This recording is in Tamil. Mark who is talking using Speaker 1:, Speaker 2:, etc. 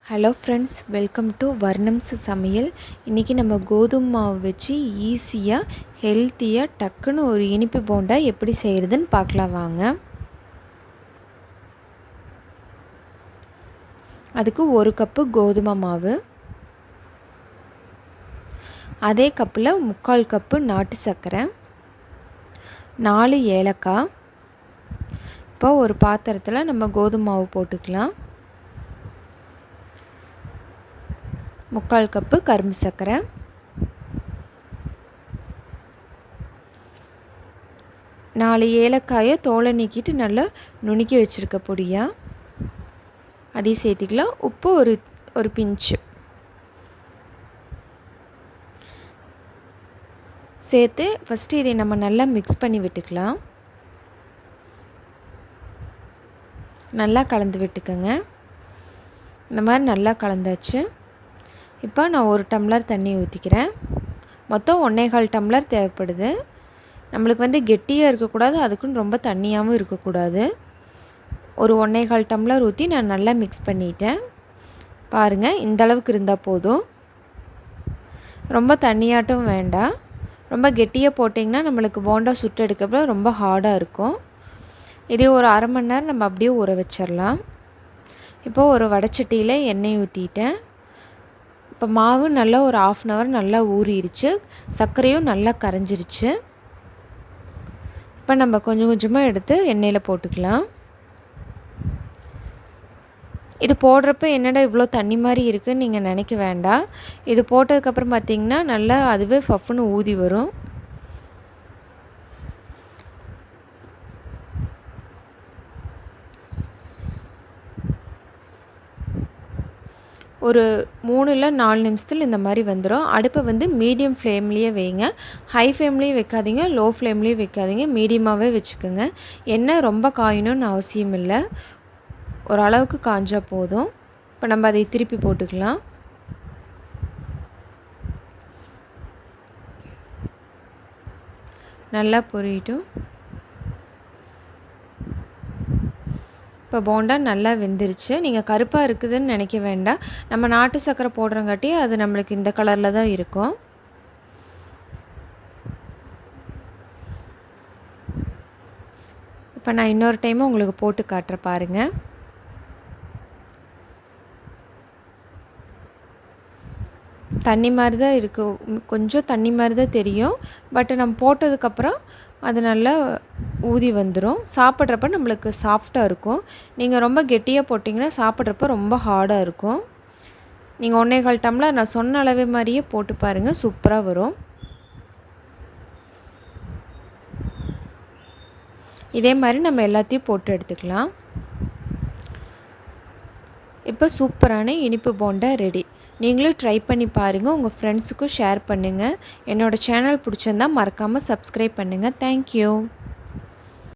Speaker 1: ஹலோ ஃப்ரெண்ட்ஸ், வெல்கம் டு வர்ணம்ஸ் சமையல். இன்றைக்கி நம்ம கோதுமை மாவு வச்சு ஈஸியாக ஹெல்த்தியாக டக்குன்னு ஒரு இனிப்பு போண்டா எப்படி செய்கிறதுன்னு பார்க்கலாம் வாங்க. அதுக்கு 1 கப்பு கோதுமை மாவு, அதே கப்பில் 3/4 கப்பு நாட்டு சர்க்கரை, 4 ஏலக்காய். இப்போ ஒரு பாத்திரத்தில் நம்ம கோதுமை மாவு போட்டுக்கலாம். 3/4 கப்பு கரும்பு சர்க்கரை, 4 ஏலக்காயை தோலை நீக்கிட்டு நல்லா நுணுக்கி வச்சுருக்க பொடியாக அதையும் சேர்த்திக்கலாம். உப்பு ஒரு பிஞ்சு சேர்த்து ஃபஸ்ட்டு இதை நம்ம நல்லா மிக்ஸ் பண்ணி விட்டுக்கலாம். நல்லா கலந்து விட்டுக்கோங்க. இந்த மாதிரி நல்லா கலந்தாச்சு. இப்போ நான் 1 டம்ளர் தண்ணி ஊற்றிக்கிறேன். மொத்தம் 1/4 டம்ளர் தேவைப்படுது. நம்மளுக்கு கெட்டியாக இருக்கக்கூடாது, அதுக்குன்னு ரொம்ப தண்ணியாகவும் இருக்கக்கூடாது. ஒரு 1/4 டம்ளர் ஊற்றி நான் நல்லா மிக்ஸ் பண்ணிட்டேன். பாருங்கள், இந்த அளவுக்கு இருந்தால் போதும். ரொம்ப தண்ணியாட்டும் வேண்டாம். ரொம்ப கெட்டியாக போட்டிங்கன்னா நம்மளுக்கு போண்டா சுட்டு எடுக்கப்போ ரொம்ப ஹார்டாக இருக்கும். இதே ஒரு அரை மணி நேரம் நம்ம அப்படியே ஊற வச்சிடலாம். இப்போது ஒரு வடைச்சட்டியில் எண்ணெய் ஊற்றிட்டேன். இப்போ மாவு நல்லா ஒரு 1/2 hour நல்லா ஊறிடுச்சு. சர்க்கரையும் நல்லா கரைஞ்சிருச்சு. இப்போ நம்ம கொஞ்சம் கொஞ்சமாக எடுத்து எண்ணெயில் போட்டுக்கலாம். இது போடுறப்ப என்னடா இவ்வளோ தண்ணி மாதிரி இருக்குதுன்னு நீங்கள் நினைக்க வேண்டாம். இது போட்டதுக்கப்புறம் பார்த்திங்கன்னா நல்லா அதுவே ஃபஃப்னு ஊதி வரும். ஒரு 3 இல்லை 4 நிமிஷத்தில் இந்த மாதிரி வந்துடும். அடுப்பை மீடியம் ஃப்ளேம்லேயே வைங்க. ஹை ஃப்ளேம்லேயும் வைக்காதீங்க, லோ ஃப்ளேம்லேயும் வைக்காதீங்க, மீடியமாகவே வச்சுக்கோங்க. எண்ணெய் ரொம்ப காயணும்னு அவசியம் இல்லை, ஓரளவுக்கு காஞ்சால் போதும். இப்போ நம்ம அதை திருப்பி போட்டுக்கலாம். நல்லா பொரியட்டும். இப்போ போண்டா நல்லா வெந்துருச்சு. நீங்கள் கருப்பாக இருக்குதுன்னு நினைக்க வேண்டாம். நம்ம நாட்டு சர்க்கரை போடுறங்காட்டி அது நம்மளுக்கு இந்த கலரில் தான் இருக்கும். இப்போ நான் இன்னொரு டைமும் உங்களுக்கு போட்டு காட்டுறேன் பாருங்கள். தண்ணி மாதிரி தான் இருக்குது, கொஞ்சம் தண்ணி மாதிரி தான் தெரியும். பட் நம்ம போட்டதுக்கப்புறம் அது நல்லா ஊதி வந்துடும். சாப்பிட்றப்ப நம்மளுக்கு சாஃப்டாக இருக்கும். நீங்கள் ரொம்ப கெட்டியாக போட்டிங்கன்னா சாப்பிட்றப்ப ரொம்ப ஹார்டாக இருக்கும். நீங்கள் 1/4 டம்ளர் நான் சொன்ன அளவு மாதிரியே போட்டு பாருங்கள், சூப்பராக வரும். இதே மாதிரி நம்ம எல்லாத்தையும் போட்டு எடுத்துக்கலாம். இப்போ சூப்பரான இனிப்பு போண்டா ரெடி. நீங்களும் ட்ரை பண்ணி பாருங்கள். உங்கள் ஃப்ரெண்ட்ஸுக்கும் ஷேர் பண்ணுங்கள். என்னோடய சேனல் பிடிச்சிருந்தால் மறக்காமல் சப்ஸ்கிரைப் பண்ணுங்கள். தேங்க்யூ.